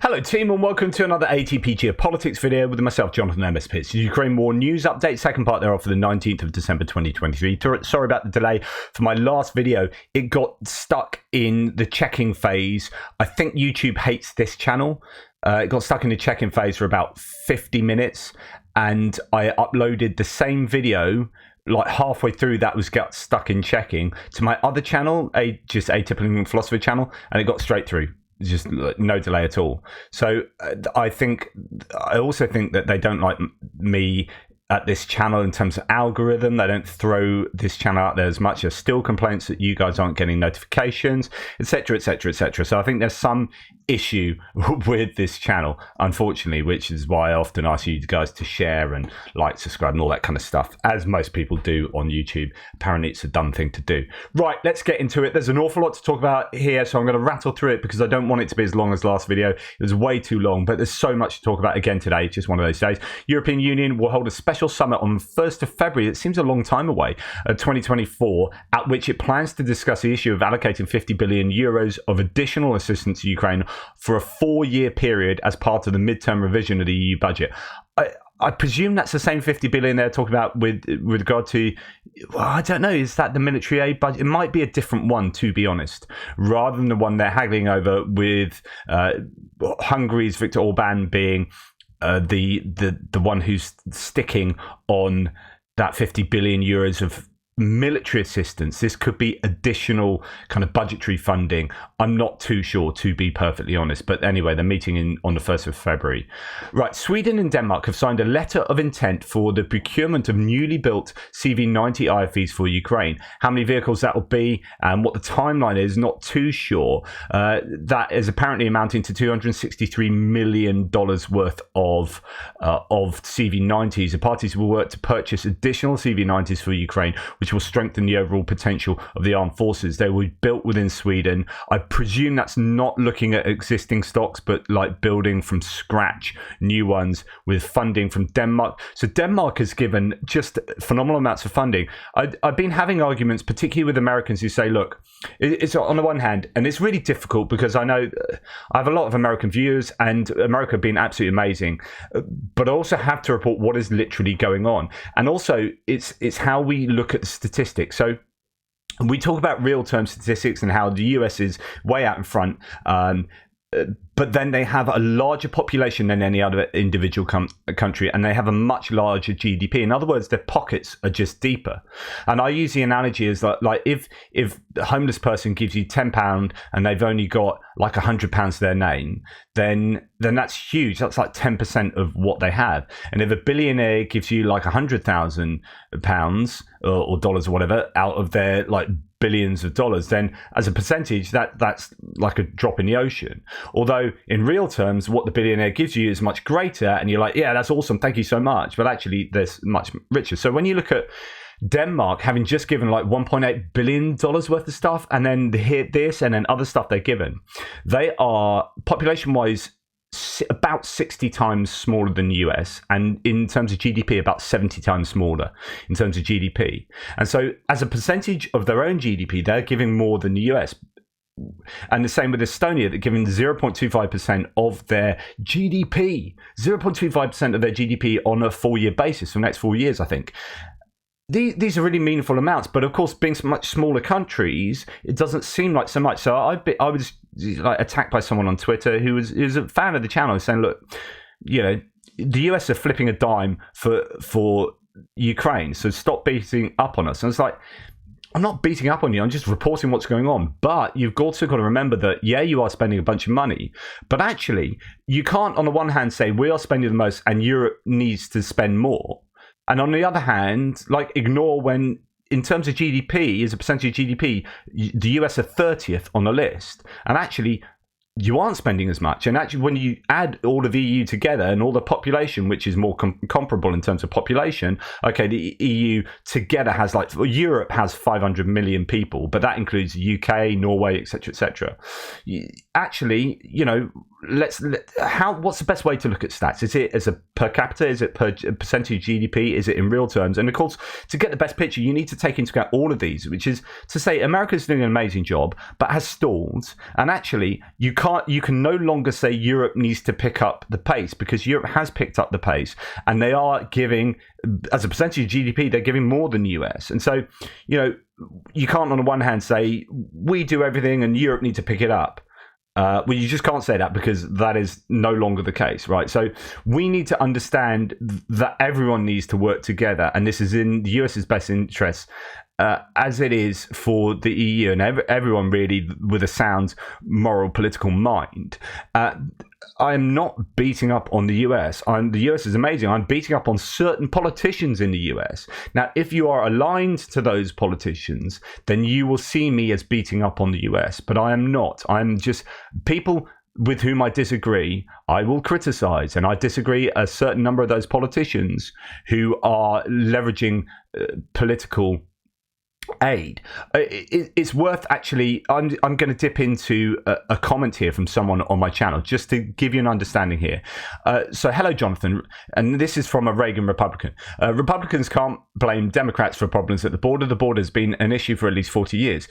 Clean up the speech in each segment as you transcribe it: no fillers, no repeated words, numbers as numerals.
Hello team and welcome to another ATP Geopolitics video with myself, Jonathan MSP. It's Ukraine War News Update, second part thereof for the 19th of December 2023. Sorry about the delay for my last video. It got stuck in the checking phase. I think YouTube hates this channel. It got stuck in the checking phase for about 50 minutes and I uploaded the same video like halfway through that got stuck in checking to my other channel, just Atypical Philosopher channel, and it got straight through. Just no delay at all. So I also think that they don't like me at this channel in terms of algorithm. They don't throw this channel out there as much. There's still complaints that you guys aren't getting notifications, etc, etc, etc. So I think there's some issue with this channel, unfortunately, which is why I often ask you guys to share and like, subscribe and all that kind of stuff, as most people do on YouTube. Apparently it's a dumb thing to do. Right, let's get into it. There's an awful lot to talk about here, so I'm going to rattle through it because I don't want it to be as long as last video. It was way too long, but there's so much to talk about again today. It's just one of those days. European Union will hold a special summit on the 1st of February. It seems a long time away, 2024, at which it plans to discuss the issue of allocating 50 billion euros of additional assistance to Ukraine for a 4-year period as part of the midterm revision of the EU budget. I presume that's the same 50 billion they're talking about with regard to, well, I don't know, is that the military aid budget? It might be a different one, to be honest, rather than the one they're haggling over with Hungary's Viktor Orban being the one who's sticking on that 50 billion euros of military assistance. This could be additional kind of budgetary funding. I'm not too sure, to be perfectly honest, but anyway, they're meeting on the 1st of February. Right, Sweden and Denmark have signed a letter of intent for the procurement of newly built CV90 IFVs for Ukraine. How many vehicles that will be and what the timeline is, not too sure. That is apparently amounting to $263 million worth of CV90s. The parties will work to purchase additional CV90s for Ukraine, which will strengthen the overall potential of the armed forces. They will be built within Sweden. I presume that's not looking at existing stocks, but like building from scratch new ones with funding from Denmark. So Denmark has given just phenomenal amounts of funding. I've been having arguments, particularly with Americans who say, look, it's on the one hand, and it's really difficult because I know I have a lot of American viewers and America have been absolutely amazing, but I also have to report what is literally going on. And also it's how we look at statistics. So we talk about real-term statistics and how the US is way out in front, but then they have a larger population than any other individual country, and they have a much larger GDP. In other words, their pockets are just deeper. And I use the analogy as like if a homeless person gives you £10 and they've only got like £100 to their name, then that's huge. That's like 10% of what they have. And if a billionaire gives you like £100,000 or dollars or whatever out of their like billions of dollars, then as a percentage that's like a drop in the ocean. Although in real terms what the billionaire gives you is much greater, and you're like, yeah, that's awesome, thank you so much, but actually they're much richer. So when you look at Denmark having just given like $1.8 billion worth of stuff, and then this and then other stuff they're given, they are population wise about 60 times smaller than the US, and in terms of GDP about 70 times smaller in terms of GDP. And so as a percentage of their own GDP, they're giving more than the US. And the same with Estonia, they're giving 0.25% of their GDP, 0.25% of their GDP on a 4-year basis for the next 4 years, I think. These are really meaningful amounts, but of course, being much smaller countries, it doesn't seem like so much. So I was like attacked by someone on Twitter who was a fan of the channel, saying, "Look, you know, the US are flipping a dime for Ukraine, so stop beating up on us." And it's like, I'm not beating up on you. I'm just reporting what's going on. But you've also got to remember that, yeah, you are spending a bunch of money, but actually, you can't on the one hand say we are spending the most and Europe needs to spend more. And on the other hand, like ignore when, in terms of GDP, as a percentage of GDP, the US are 30th on the list. And actually, you aren't spending as much. And actually, when you add all of the EU together and all the population, which is more comparable in terms of population, okay, the EU together has like, well, Europe has 500 million people, but that includes UK, Norway, etc., etc. Actually, you know, what's the best way to look at stats? Is it as a per capita? Is it per percentage of GDP? Is it in real terms? And of course, to get the best picture, you need to take into account all of these, which is to say America's doing an amazing job, but has stalled. And actually, you can no longer say Europe needs to pick up the pace, because Europe has picked up the pace, and they are giving, as a percentage of GDP, they're giving more than the US. And so, you can't on the one hand say we do everything and Europe need to pick it up. Well, you just can't say that, because that is no longer the case, right? So we need to understand that everyone needs to work together, and this is in the US's best interest, as it is for the EU and everyone really with a sound moral political mind. I'm not beating up on the US. The US is amazing. I'm beating up on certain politicians in the US. Now, if you are aligned to those politicians, then you will see me as beating up on the US. But I am not. I'm just people with whom I disagree, I will criticize. And I disagree a certain number of those politicians who are leveraging political aid. It's worth actually, I'm going to dip into a comment here from someone on my channel just to give you an understanding here. So hello, Jonathan, and this is from a Reagan Republican. Republicans can't blame Democrats for problems at the border. The border has been an issue for at least 40 years.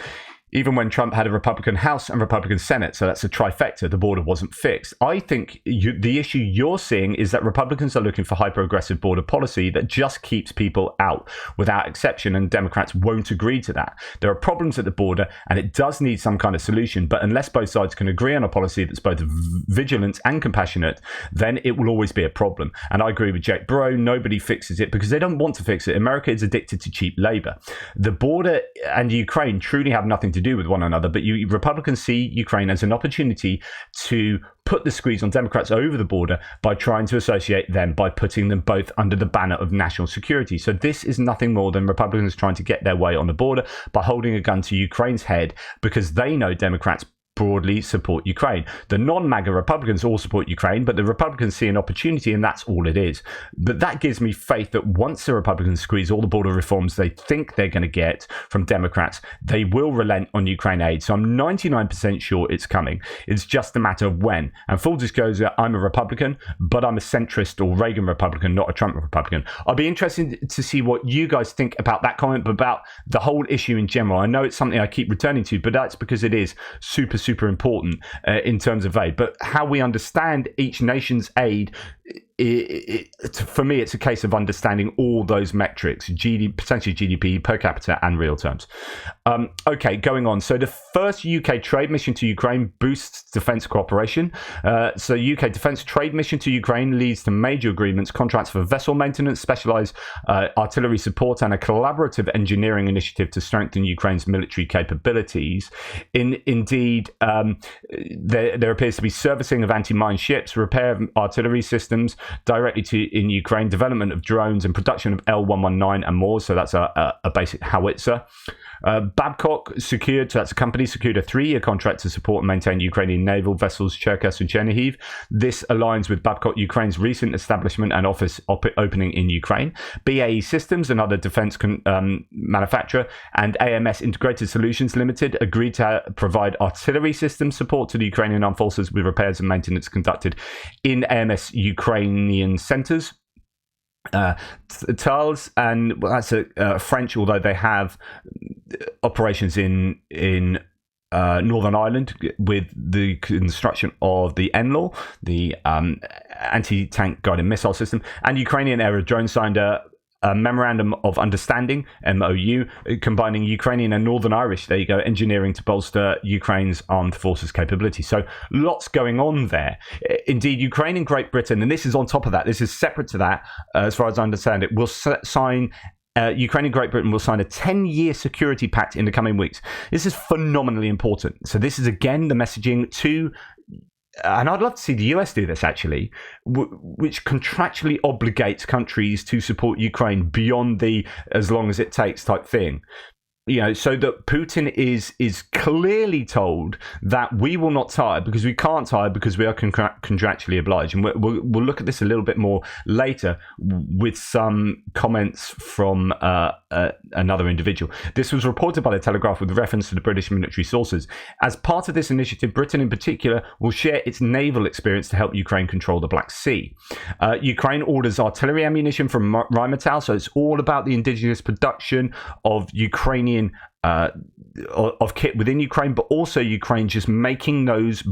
Even when Trump had a Republican House and Republican Senate, so that's a trifecta, the border wasn't fixed. I think the issue you're seeing is that Republicans are looking for hyper-aggressive border policy that just keeps people out without exception, and Democrats won't agree to that. There are problems at the border, and it does need some kind of solution, but unless both sides can agree on a policy that's both vigilant and compassionate, then it will always be a problem. And I agree with Jack Bro, nobody fixes it because they don't want to fix it. America is addicted to cheap labor. The border and Ukraine truly have nothing to do with one another, but Republicans see Ukraine as an opportunity to put the squeeze on Democrats over the border by trying to associate them, by putting them both under the banner of national security. So this is nothing more than Republicans trying to get their way on the border by holding a gun to Ukraine's head, because they know Democrats broadly support Ukraine. The non-MAGA Republicans all support Ukraine, but the Republicans see an opportunity, and that's all it is. But that gives me faith that once the Republicans squeeze all the border reforms they think they're going to get from Democrats, they will relent on Ukraine aid. So I'm 99% sure it's coming. It's just a matter of when. And full disclosure, I'm a Republican, but I'm a centrist or Reagan Republican, not a Trump Republican. I'll be interested to see what you guys think about that comment, but about the whole issue in general. I know it's something I keep returning to, but that's because it is super important in terms of aid. But how we understand each nation's aid, for me, it's a case of understanding all those metrics: percentage GDP, per capita, and real terms. Okay, going on. So the first UK trade mission to Ukraine boosts defence cooperation. So UK defence trade mission to Ukraine leads to major agreements, contracts for vessel maintenance, specialised artillery support, and a collaborative engineering initiative to strengthen Ukraine's military capabilities. Indeed, there appears to be servicing of anti-mine ships, repair of artillery systems directly in Ukraine, development of drones, and production of L119 and more. So that's a basic howitzer. Babcock secured, so that's a company, secured a 3-year contract to support and maintain Ukrainian naval vessels Cherkasy and Chernihiv. This aligns with Babcock Ukraine's recent establishment and office opening in Ukraine. BAE Systems, another defense manufacturer, and AMS Integrated Solutions Limited agreed to provide artillery system support to the Ukrainian armed forces with repairs and maintenance conducted in AMS Ukrainian centers. Thales, and that's French, although they have operations in Northern Ireland with the construction of the NLAW, the anti-tank guided missile system, and Ukrainian Aerodrone signed a Memorandum of Understanding, MOU, combining Ukrainian and Northern Irish, there you go, engineering to bolster Ukraine's armed forces capability. So lots going on there. Indeed, Ukraine and Great Britain, and this is on top of that, this is separate to that, as far as I understand it, will sign Ukraine and Great Britain will sign a 10-year security pact in the coming weeks. This is phenomenally important. So this is, again, the messaging to, and I'd love to see the US do this actually, which contractually obligates countries to support Ukraine beyond the as long as it takes type thing. so that Putin is clearly told that we will not tire because we can't tire because we are contractually obliged. And we'll look at this a little bit more later with some comments from another individual. This was reported by the Telegraph with reference to the British military sources. As part of this initiative, Britain in particular will share its naval experience to help Ukraine control the Black Sea. Ukraine orders artillery ammunition from Rheinmetall, so it's all about the indigenous production of Ukrainian of kit within Ukraine, but also Ukraine just making those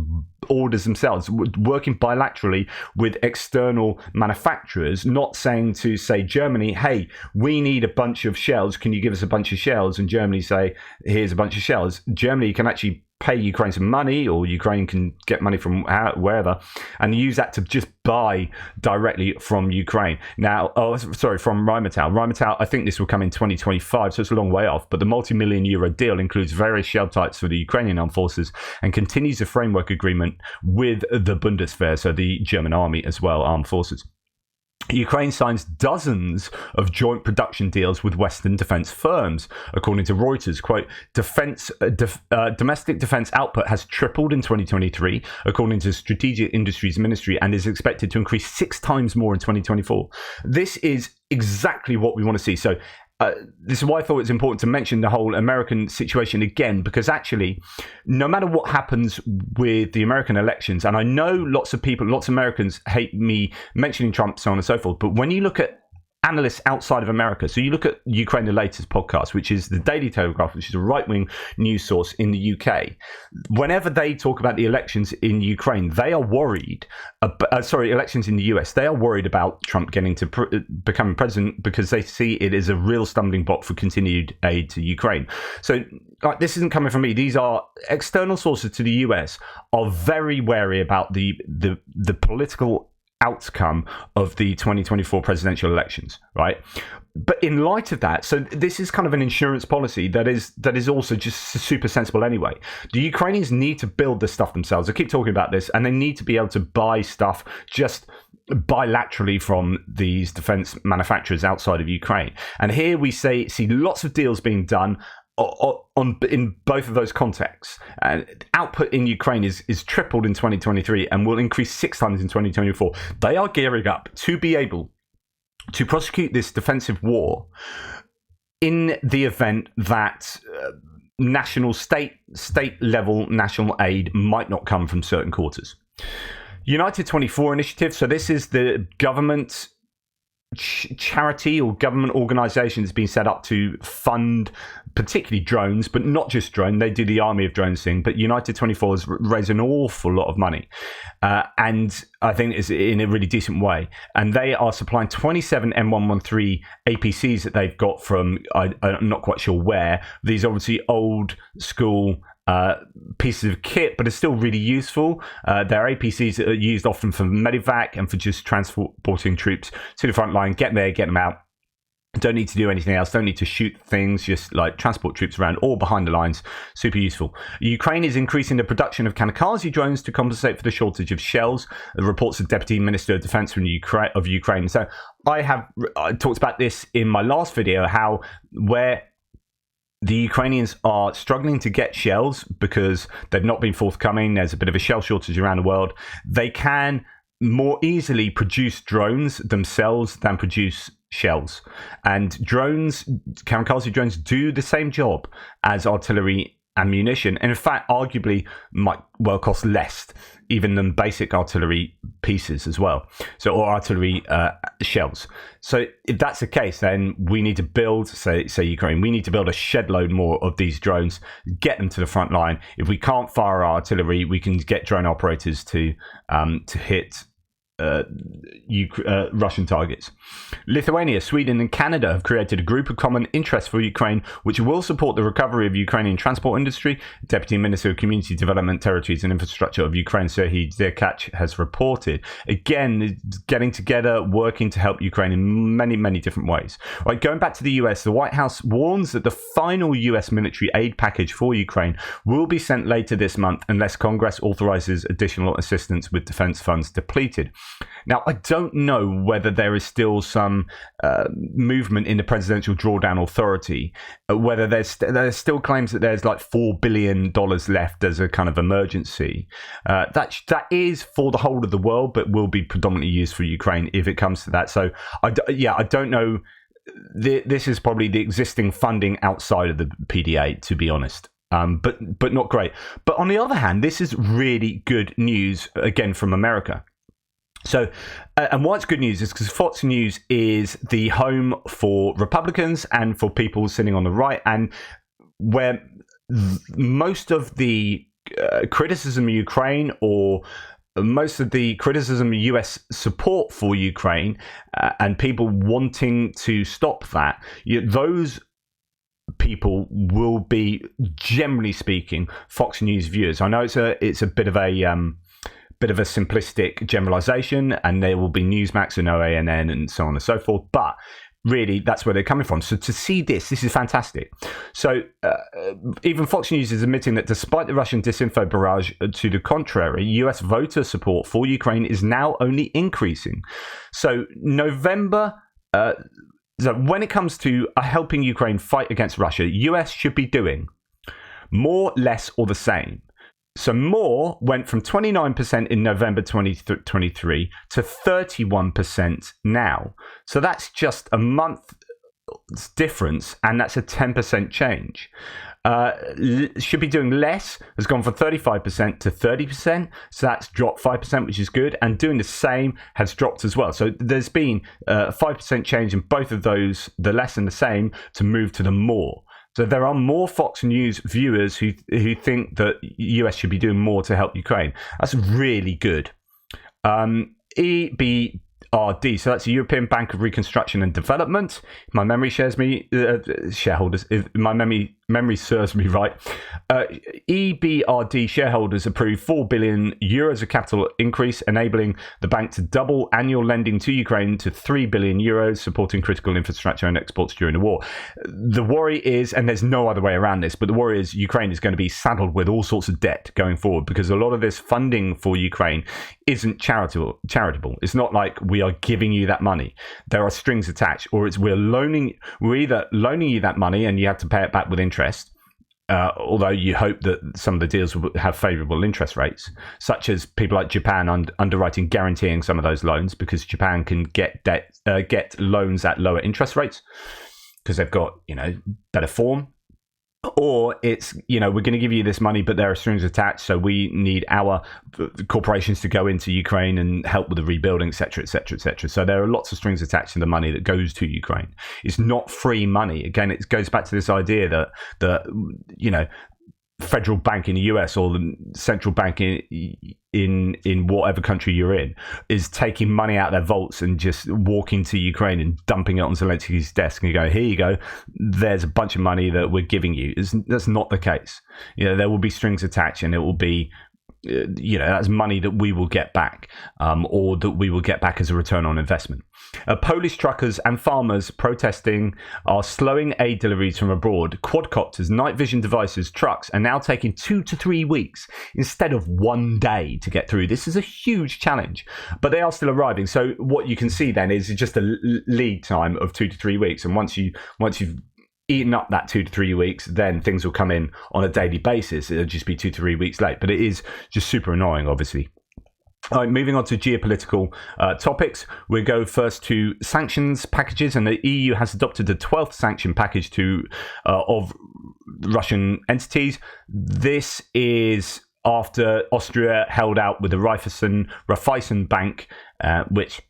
orders themselves, working bilaterally with external manufacturers, not saying to, say, Germany, hey, we need a bunch of shells, can you give us a bunch of shells? And Germany say, here's a bunch of shells. Germany can actually pay Ukraine some money, or Ukraine can get money from wherever and use that to just buy directly from Ukraine. Now, from Rheinmetall. Rheinmetall, I think this will come in 2025, so it's a long way off, but the multi-million euro deal includes various shell types for the Ukrainian armed forces and continues the framework agreement with the Bundeswehr, so the German army as well, armed forces. Ukraine signs dozens of joint production deals with Western defense firms, according to Reuters. Quote, domestic defense output has tripled in 2023, according to Strategic Industries Ministry, and is expected to increase 6 times more in 2024. This is exactly what we want to see. So this is why I thought it's important to mention the whole American situation again, because actually, no matter what happens with the American elections, and I know lots of Americans hate me mentioning Trump, so on and so forth, but when you look at analysts outside of America, so you look at Ukraine the Latest podcast, which is the Daily Telegraph, which is a right-wing news source in the UK, whenever they talk about the elections in Ukraine, they are worried, elections in the US, they are worried about Trump getting to becoming president because they see it as a real stumbling block for continued aid to Ukraine. So this isn't coming from me. These are external sources to the US are very wary about the political outcome of the 2024 presidential elections, right? But in light of that, so this is kind of an insurance policy that is also just super sensible anyway. The Ukrainians need to build this stuff themselves. I keep talking about this, and they need to be able to buy stuff just bilaterally from these defense manufacturers outside of Ukraine. And here we see lots of deals being done in both of those contexts. Output in Ukraine is tripled in 2023 and will increase 6 times in 2024. They are gearing up to be able to prosecute this defensive war in the event that national state level national aid might not come from certain quarters. United 24 initiative. So this is the government charity or government organization that's been set up to fund particularly drones, but not just drone. They do the army of drones thing, but United 24 has raised an awful lot of money, and I think it's in a really decent way. And they are supplying 27 M113 APCs that they've got from I'm not quite sure where. These are obviously old school pieces of kit, but are still really useful. They're APCs that are used often for medevac and for just transporting troops to the front line, get there, get them out. Don't need to do anything else. Don't need to shoot things, just like transport troops around or behind the lines. Super useful. Ukraine is increasing the production of kamikaze drones to compensate for the shortage of shells. The reports of Deputy Minister of Defense from Ukraine. So I talked about this in my last video, how where the Ukrainians are struggling to get shells because they've not been forthcoming. There's a bit of a shell shortage around the world. They can more easily produce drones themselves than produce shells. And drones, kamikaze drones, do the same job as artillery ammunition, and in fact arguably might well cost less even than basic artillery pieces as well, or artillery shells. So if that's the case, then we need to build, say Ukraine, we need to build a shed load more of these drones, get them to the front line. If we can't fire our artillery, we can get drone operators to hit Russian targets. Lithuania, Sweden and Canada have created a group of common interest for Ukraine, which will support the recovery of Ukrainian transport industry. Deputy Minister of Community Development, Territories and Infrastructure of Ukraine, Serhiy Zerkach, has reported. Again, getting together, working to help Ukraine in many, many different ways. Right, going back to the US, the White House warns that the final US military aid package for Ukraine will be sent later this month unless Congress authorizes additional assistance with defense funds depleted. Now, I don't know whether there is still some movement in the Presidential Drawdown Authority, whether there's still claims that there's like $4 billion left as a kind of emergency. That is for the whole of the world, but will be predominantly used for Ukraine if it comes to that. So, I don't know. This is probably the existing funding outside of the PDA, to be honest. But not great. But on the other hand, this is really good news, again, from America. So, and why it's good news is because Fox News is the home for Republicans and for people sitting on the right, and where most of the criticism of Ukraine, or most of the criticism of US support for Ukraine, and people wanting to stop that, those people will be, generally speaking, Fox News viewers. I know it's a bit of a simplistic generalization, and there will be Newsmax and OANN and so on and so forth, but really that's where they're coming from. So to see this is fantastic. So even Fox News is admitting that despite the Russian disinfo barrage to the contrary, US voter support for Ukraine is now only increasing. So November, so when it comes to helping Ukraine fight against Russia, US should be doing more, less, or the same. So more went from 29% in November 2023 to 31% now. So that's just a month's difference, and that's a 10% change. Should be doing less has gone from 35% to 30%. So that's dropped 5%, which is good. And doing the same has dropped as well. So there's been a 5% change in both of those, the less and the same, to move to the more. So there are more Fox News viewers who think that US should be doing more to help Ukraine. That's really good. EBRD, so that's the European Bank of Reconstruction and Development. My memory shareholders, if my memory serves me right. EBRD shareholders approved 4 billion euros of capital increase, enabling the bank to double annual lending to Ukraine to 3 billion euros, supporting critical infrastructure and exports during the war. The worry is, and there's no other way around this, but the worry is Ukraine is going to be saddled with all sorts of debt going forward, because a lot of this funding for Ukraine isn't charitable. It's not like we are giving you that money. There are strings attached, or it's we're either loaning you that money and you have to pay it back with interest, although you hope that some of the deals will have favorable interest rates, such as people like Japan underwriting, guaranteeing some of those loans, because Japan can get loans at lower interest rates because they've got better form. Or it's, we're going to give you this money, but there are strings attached, so we need our corporations to go into Ukraine and help with the rebuilding, etc., etc., etc. So there are lots of strings attached to the money that goes to Ukraine. It's not free money. Again, it goes back to this idea that the federal bank in the US or the central bank in whatever country you're in is taking money out of their vaults and just walking to Ukraine and dumping it on Zelensky's desk and you go, here you go, there's a bunch of money that we're giving you. That's not the case. There will be strings attached, and it will be that's money that we will get back, or that we will get back as a return on investment. Polish truckers and farmers protesting are slowing aid deliveries from abroad. Quadcopters, night vision devices, trucks are now taking 2 to 3 weeks instead of 1 day to get through. This is a huge challenge, but they are still arriving. So what you can see then is just a lead time of 2 to 3 weeks, and once you've eaten up that 2 to 3 weeks, then things will come in on a daily basis. It'll just be 2 to 3 weeks late, but it is just super annoying, obviously. All right, moving on to geopolitical topics. We'll go first to sanctions packages, and the EU has adopted the 12th sanction package of Russian entities. This is after Austria held out with the Raiffeisen Bank, which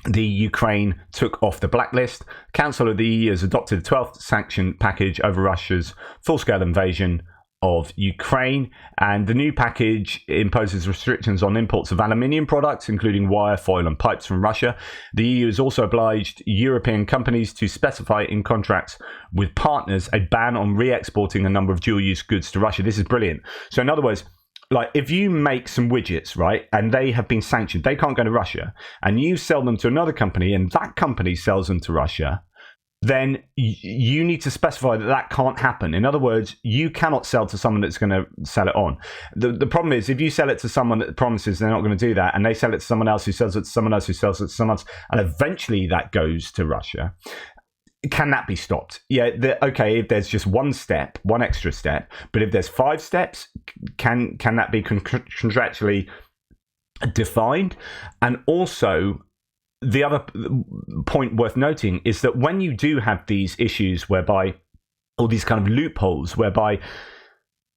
the Ukraine took off the blacklist. Council of the EU has adopted the 12th sanction package over Russia's full-scale invasion of Ukraine, and the new package imposes restrictions on imports of aluminium products, including wire, foil and pipes from Russia. The EU has also obliged European companies to specify in contracts with partners a ban on re-exporting a number of dual-use goods to Russia. This is brilliant. So in other words, like if you make some widgets, right, and they have been sanctioned, they can't go to Russia, and you sell them to another company and that company sells them to Russia, then you need to specify that that can't happen. In other words, you cannot sell to someone that's going to sell it on. The problem is, if you sell it to someone that promises they're not going to do that, and they sell it to someone else who sells it to someone else who sells it to someone else, and eventually that goes to Russia, can that be stopped? Yeah, okay, if there's just one extra step, but if there's 5 steps, can that be contractually defined? And also, the other point worth noting is that when you do have these issues whereby, or these kind of loopholes whereby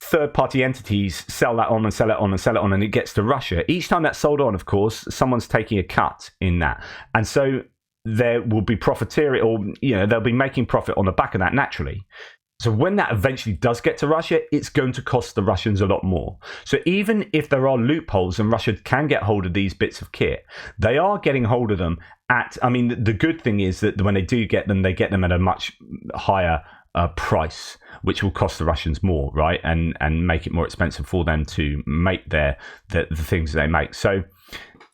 third-party entities sell that on and sell it on and sell it on, and it gets to Russia, each time that's sold on, of course, someone's taking a cut in that. And so there will be profiteering, or they'll be making profit on the back of that naturally. So when that eventually does get to Russia, it's going to cost the Russians a lot more. So even if there are loopholes and Russia can get hold of these bits of kit, they are getting hold of them at, the good thing is that when they do get them, they get them at a much higher price, which will cost the Russians more, right? And make it more expensive for them to make the things they make. So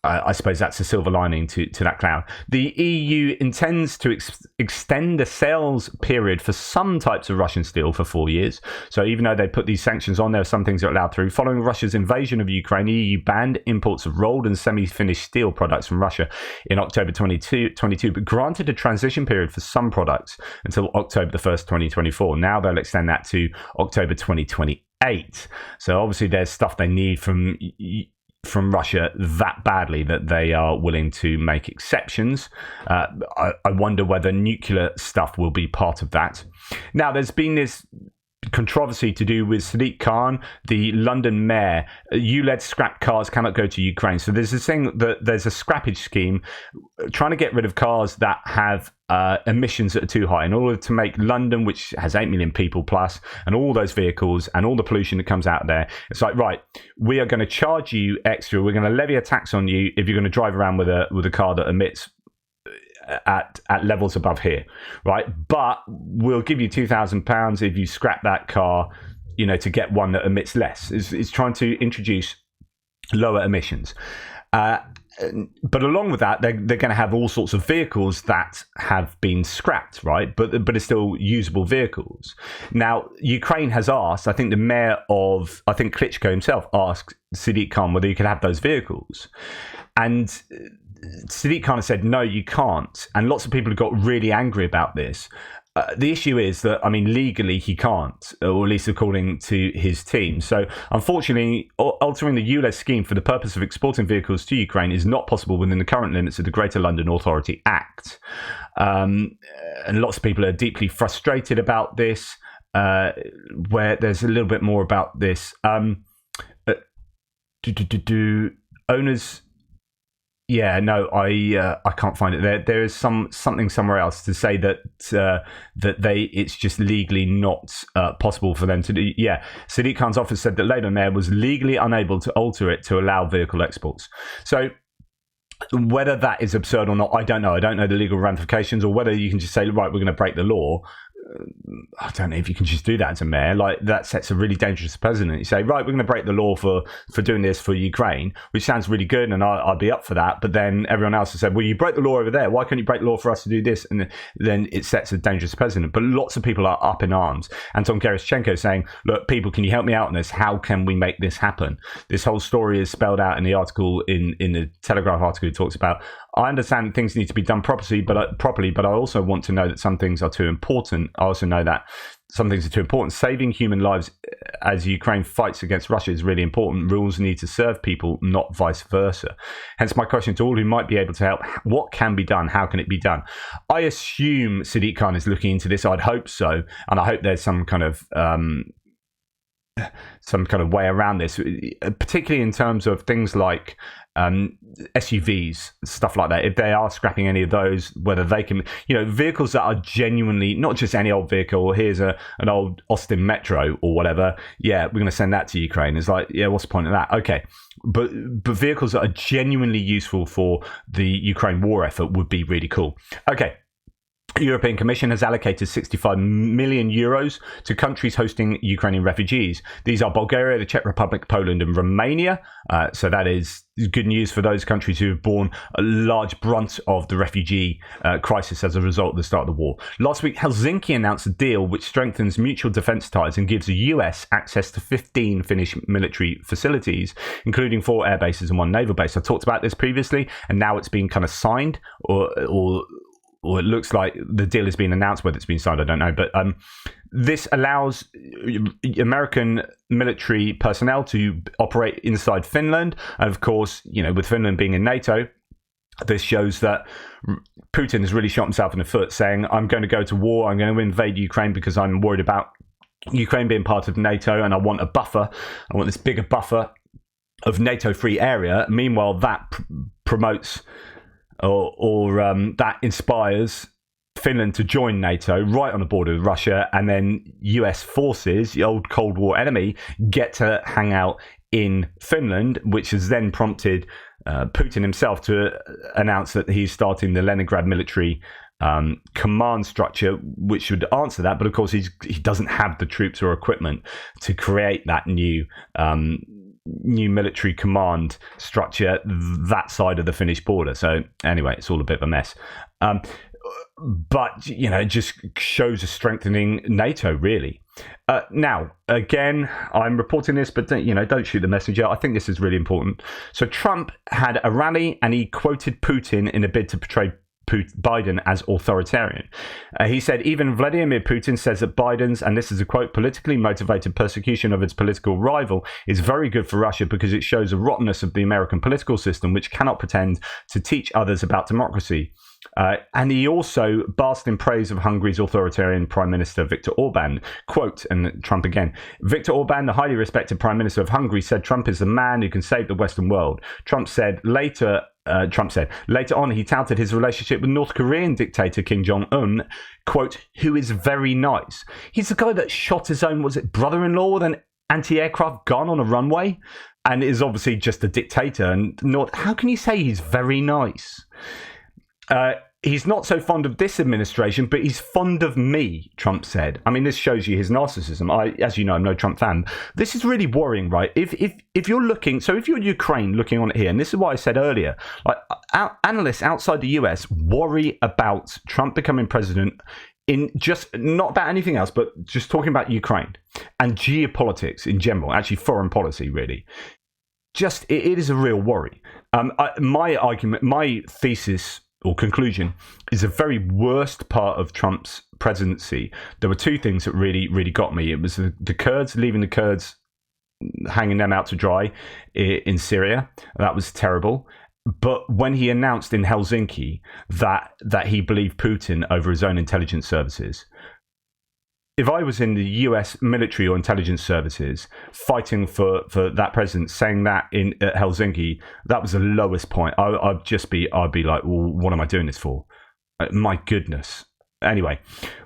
I suppose that's a silver lining to that cloud. The EU intends to extend the sales period for some types of Russian steel for 4 years. So even though they put these sanctions on, there are some things that are allowed through. Following Russia's invasion of Ukraine, the EU banned imports of rolled and semi-finished steel products from Russia in October 2022, but granted a transition period for some products until October the 1st, 2024. Now they'll extend that to October 2028. So obviously there's stuff they need from Russia that badly that they are willing to make exceptions. I wonder whether nuclear stuff will be part of that. Now, there's been this controversy to do with Sadiq Khan, the London mayor. ULEZ scrap cars cannot go to Ukraine. So there's this thing that there's a scrappage scheme trying to get rid of cars that have emissions that are too high in order to make London, which has 8 million people plus, and all those vehicles and all the pollution that comes out there. It's like, right, we are going to charge you extra. We're going to levy a tax on you if you're going to drive around with a car that emits at levels above here, right? But we'll give you £2,000 if you scrap that car, to get one that emits less. It's trying to introduce lower emissions. But along with that, they're going to have all sorts of vehicles that have been scrapped, right? But it's still usable vehicles. Now, Ukraine has asked, I think the mayor of, Klitschko himself asked Sadiq Khan whether he could have those vehicles. And Sadiq Khan has said, no, you can't. And lots of people have got really angry about this. The issue is that, legally he can't, or at least according to his team. So, unfortunately, altering the ULEZ scheme for the purpose of exporting vehicles to Ukraine is not possible within the current limits of the Greater London Authority Act. And lots of people are deeply frustrated about this, where there's a little bit more about this. Owners... Yeah, no, I can't find it. There is something somewhere else to say that it's just legally not possible for them to do. Yeah, Sadiq Khan's office said that Labour mayor was legally unable to alter it to allow vehicle exports. So whether that is absurd or not, I don't know. I don't know the legal ramifications, or whether you can just say, right, we're going to break the law. I don't know if you can just do that as a mayor. Like, that sets a really dangerous precedent. You say, right, we're going to break the law for doing this for Ukraine, which sounds really good, and I'd be up for that. But then everyone else has said, well, you break the law over there. Why can't you break the law for us to do this? And then it sets a dangerous precedent. But lots of people are up in arms. Anton Gerashchenko saying, look, people, can you help me out on this? How can we make this happen? This whole story is spelled out in the article, in the Telegraph article. It talks about, I understand things need to be done properly, but I also want to know that some things are too important. I also know that some things are too important. Saving human lives as Ukraine fights against Russia is really important. Rules need to serve people, not vice versa. Hence my question to all who might be able to help. What can be done? How can it be done? I assume Sadiq Khan is looking into this. I'd hope so. And I hope there's some kind of way around this, particularly in terms of things like SUVs, stuff like that. If they are scrapping any of those, whether they can, vehicles that are genuinely not just any old vehicle, or here's an old Austin Metro or whatever. Yeah, we're going to send that to Ukraine. It's like, yeah, what's the point of that? Okay. But vehicles that are genuinely useful for the Ukraine war effort would be really cool. Okay. European Commission has allocated 65 million euros to countries hosting Ukrainian refugees. These are Bulgaria, the Czech Republic, Poland, and Romania. So that is good news for those countries who have borne a large brunt of the refugee crisis as a result of the start of the war. Last week, Helsinki announced a deal which strengthens mutual defence ties and gives the US access to 15 Finnish military facilities, including 4 air bases and 1 naval base. I talked about this previously, and now it's been kind of signed, or it looks like the deal has been announced. Whether it's been signed, I don't know. But this allows American military personnel to operate inside Finland. And of course, with Finland being in NATO, this shows that Putin has really shot himself in the foot, saying, I'm going to go to war, I'm going to invade Ukraine because I'm worried about Ukraine being part of NATO, and I want a buffer. I want this bigger buffer of NATO-free area. Meanwhile, that promotes or that inspires Finland to join NATO right on the border with Russia, and then US forces, the old Cold War enemy, get to hang out in Finland, which has then prompted Putin himself to announce that he's starting the Leningrad military command structure, which should answer that. But of course, he doesn't have the troops or equipment to create that new military command structure that side of the Finnish border. So anyway, it's all a bit of a mess. But it just shows a strengthening NATO, really. Now, again, I'm reporting this, but don't shoot the messenger. I think this is really important. So Trump had a rally and he quoted Putin in a bid to portray Biden as authoritarian. He said, even Vladimir Putin says that Biden's, and this is a quote, politically motivated persecution of its political rival is very good for Russia because it shows a rottenness of the American political system, which cannot pretend to teach others about democracy. And he also basked in praise of Hungary's authoritarian Prime Minister Viktor Orban. Quote, and Trump again, Viktor Orban, the highly respected Prime Minister of Hungary, said Trump is the man who can save the Western world. Trump said later on, he touted his relationship with North Korean dictator Kim Jong-un, quote, who is very nice. He's the guy that shot his own, brother-in-law with an anti-aircraft gun on a runway, and is obviously just a dictator. And how can you say he's very nice? He's not so fond of this administration, but he's fond of me, Trump said. I mean, this shows you his narcissism. As you know, I'm no Trump fan. This is really worrying, right? If you're looking, so if you're Ukraine looking on it here, and this is what I said earlier, like analysts outside the US worry about Trump becoming president in just not about anything else, but just talking about Ukraine and geopolitics in general, actually foreign policy, really. It is a real worry. My argument, my thesis or conclusion is the very worst part of Trump's presidency. There were 2 things that really, really got me. It was the Kurds, leaving the Kurds, hanging them out to dry in Syria. That was terrible. But when he announced in Helsinki that he believed Putin over his own intelligence services, if I was in the US military or intelligence services fighting for that president, saying that at Helsinki, that was the lowest point. I'd be like, well, what am I doing this for? My goodness. Anyway,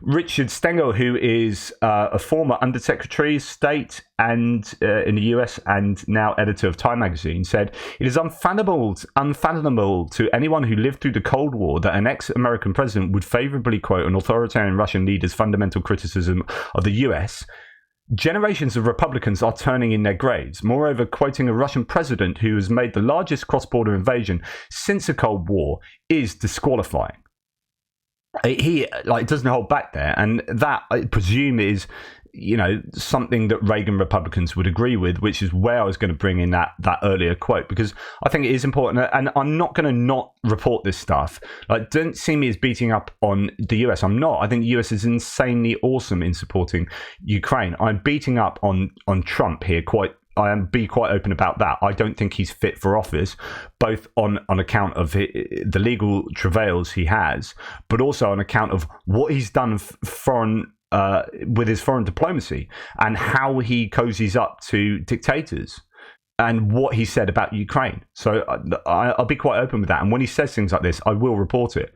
Richard Stengel, who is a former Undersecretary of State and in the US and now editor of Time magazine, said, it is unfathomable to anyone who lived through the Cold War that an ex-American president would favorably quote an authoritarian Russian leader's fundamental criticism of the US. Generations of Republicans are turning in their graves. Moreover, quoting a Russian president who has made the largest cross-border invasion since the Cold War is disqualifying. He doesn't hold back there, and that I presume is something that Reagan Republicans would agree with, which is where I was going to bring in that earlier quote, because I think it is important, and I'm not going to not report this stuff. Don't see me as beating up on the US. I'm not. I think the US is insanely awesome in supporting Ukraine. I'm beating up on Trump here I am quite open about that. I don't think he's fit for office, both on account of the legal travails he has, but also on account of what he's done with his foreign diplomacy and how he cozies up to dictators. and what he said about Ukraine. So I'll be quite open with that. And when he says things like this, I will report it.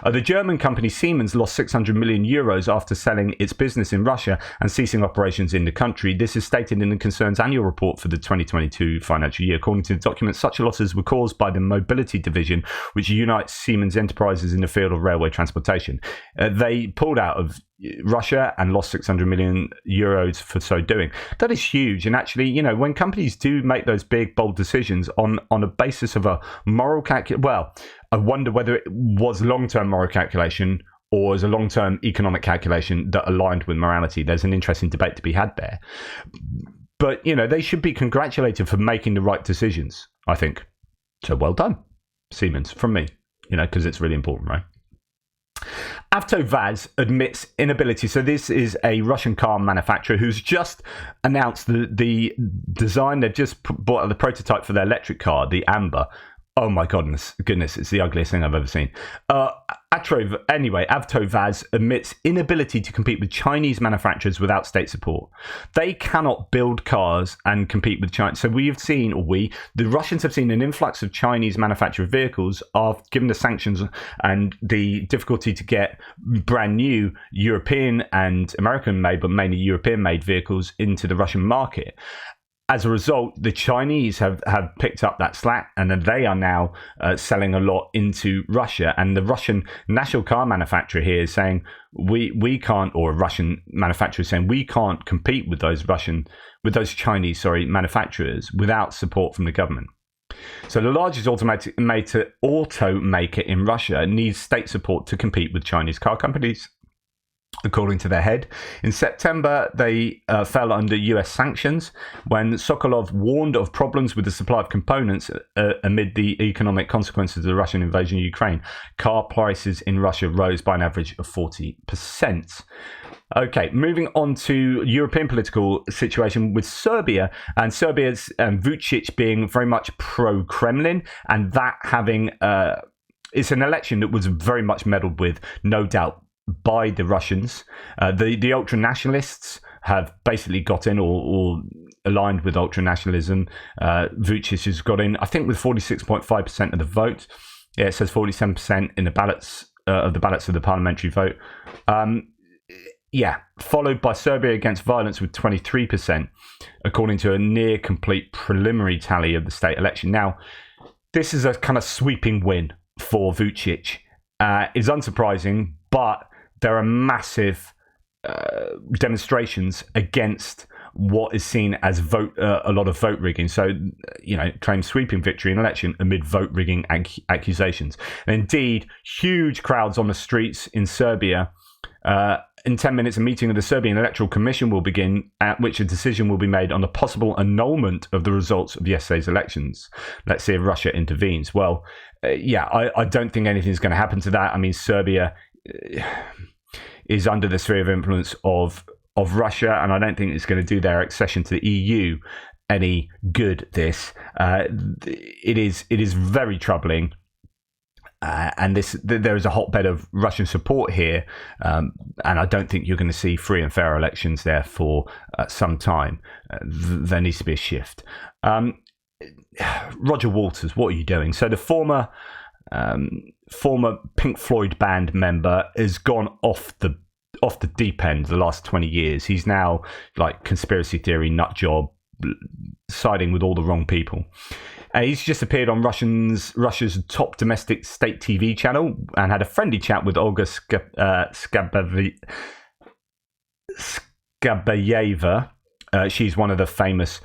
The German company Siemens lost 600 million euros after selling its business in Russia and ceasing operations in the country. This is stated in the concern's annual report for the 2022 financial year. According to the document, such losses were caused by the mobility division, which unites Siemens enterprises in the field of railway transportation. They pulled out of Russia and lost 600 million euros for so doing. That is huge. And actually, you know, when companies do make those big, bold decisions on a basis of a moral well, I wonder whether it was long-term moral calculation or as a long-term economic calculation that aligned with morality. There's an interesting debate to be had there. But, you know, they should be congratulated for making the right decisions, I think. So well done, Siemens, from me, you know, because it's really important, right? AvtoVAZ admits inability. So this is a Russian car manufacturer who's just announced the design. They've just bought the prototype for their electric car, the Amber. Oh my goodness, it's the ugliest thing I've ever seen. AvtoVAZ admits inability to compete with Chinese manufacturers without state support. They cannot build cars and compete with China. So the Russians have seen an influx of Chinese manufactured vehicles given the sanctions and the difficulty to get brand new European and American made, but mainly European made vehicles into the Russian market. As a result, the Chinese have picked up that slack, and they are now selling a lot into Russia. And the Russian national car manufacturer here is saying we can't, or a Russian manufacturer is saying we can't compete with those Chinese manufacturers without support from the government. So the largest automaker in Russia needs state support to compete with Chinese car companies. According to their head, in September, they fell under US sanctions when Sokolov warned of problems with the supply of components amid the economic consequences of the Russian invasion of Ukraine. Car prices in Russia rose by an average of 40%. Okay, moving on to European political situation with Serbia, and Serbia's Vucic being very much pro-Kremlin, and that having it's an election that was very much meddled with, no doubt, by the Russians. The ultra-nationalists have basically got in or aligned with ultra-nationalism. Vucic has got in, I think, with 46.5% of the vote. Yeah, it says 47% in the ballots of the parliamentary vote. Followed by Serbia Against Violence with 23%, according to a near complete preliminary tally of the state election. Now, this is a kind of sweeping win for Vucic. It's unsurprising, but there are massive demonstrations against what is seen as a lot of vote rigging. So, you know, claims sweeping victory in election amid vote rigging accusations. And indeed, huge crowds on the streets in Serbia. In 10 minutes, a meeting of the Serbian Electoral Commission will begin, at which a decision will be made on the possible annulment of the results of yesterday's elections. Let's see if Russia intervenes. Well, I don't think anything's going to happen to that. I mean, Serbia is under the sphere of influence of Russia, and I don't think it's going to do their accession to the EU any good. It is very troubling. And there is a hotbed of Russian support here, and I don't think you're going to see free and fair elections there for some time. There needs to be a shift. Roger Waters, what are you doing? So the former Pink Floyd band member has gone off the deep end the last 20 years. He's now like conspiracy theory nut job, siding with all the wrong people. He's just appeared on Russia's top domestic state TV channel and had a friendly chat with Olga Skabayeva. She's one of the famous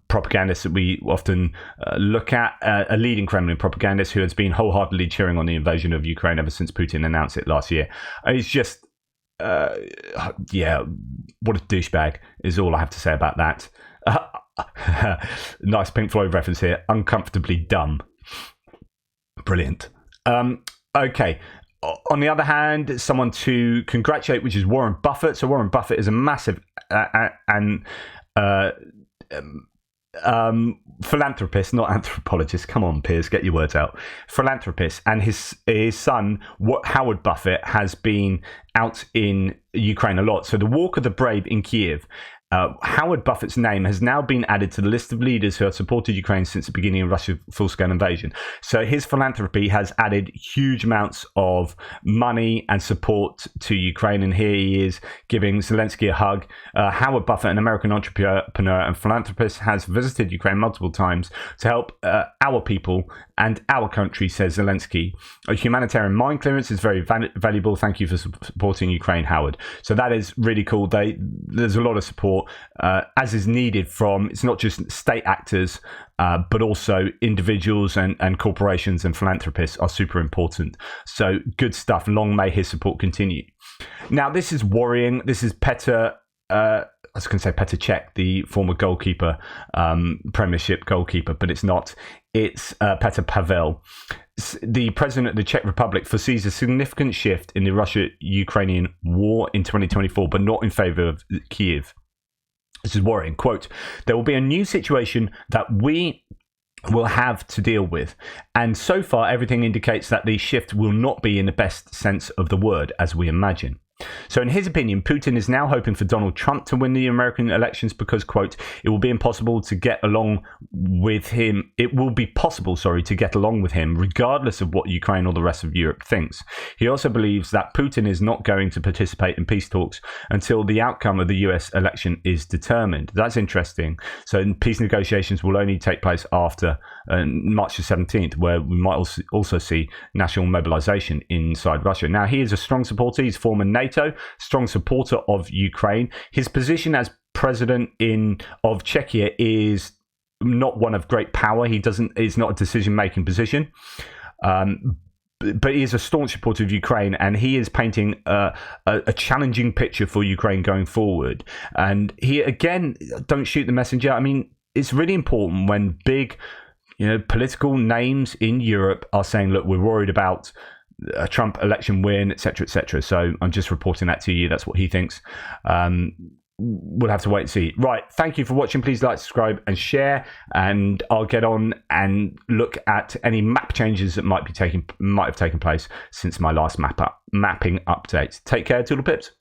propagandists that we often look at, a leading Kremlin propagandist who has been wholeheartedly cheering on the invasion of Ukraine ever since Putin announced it last year. It's just, what a douchebag is all I have to say about that. Nice Pink Floyd reference here. Uncomfortably dumb. Brilliant. Okay. On the other hand, someone to congratulate, which is Warren Buffett. So Warren Buffett is a massive philanthropist, not anthropologist. Come on, Piers, get your words out. Philanthropist, and his son Howard Buffett has been out in Ukraine a lot. So the Walk of the Brave in Kiev. Howard Buffett's name has now been added to the list of leaders who have supported Ukraine since the beginning of Russia's full-scale invasion. So his philanthropy has added huge amounts of money and support to Ukraine, and here he is giving Zelensky a hug. Howard Buffett, an American entrepreneur and philanthropist, has visited Ukraine multiple times to help our people and our country, says Zelensky. A humanitarian mine clearance is very valuable. Thank you for supporting Ukraine, Howard. So that is really cool. There's a lot of support, as is needed from, it's not just state actors, but also individuals and corporations and philanthropists are super important. So good stuff. Long may his support continue. Now, this is worrying. This is Petr, I was going to say Petr Cech, the former goalkeeper, Premiership goalkeeper, but it's not. It's Petr Pavel. The president of the Czech Republic foresees a significant shift in the Russia-Ukrainian war in 2024, but not in favor of Kyiv. This is worrying. Quote, there will be a new situation that we will have to deal with. And so far, everything indicates that the shift will not be in the best sense of the word, as we imagine. So in his opinion, Putin is now hoping for Donald Trump to win the American elections because, quote, it will be possible to get along with him regardless of what Ukraine or the rest of Europe thinks. He also believes that Putin is not going to participate in peace talks until the outcome of the US election is determined. That's interesting. So peace negotiations will only take place after March the 17th, where we might also see national mobilization inside Russia. Now, he is a strong supporter. He's former NATO, strong supporter of Ukraine. His position as president of Czechia is not one of great power. It's not a decision-making position. But he is a staunch supporter of Ukraine, and he is painting a challenging picture for Ukraine going forward. And he, again, don't shoot the messenger. I mean, it's really important when big, political names in Europe are saying, look, we're worried about a Trump election win, etc., etc. So I'm just reporting that to you. That's what he thinks. We'll have to wait and see. Right. Thank you for watching. Please like, subscribe, and share. And I'll get on and look at any map changes that might have taken place since my last mapping update. Take care, Toodle Pips.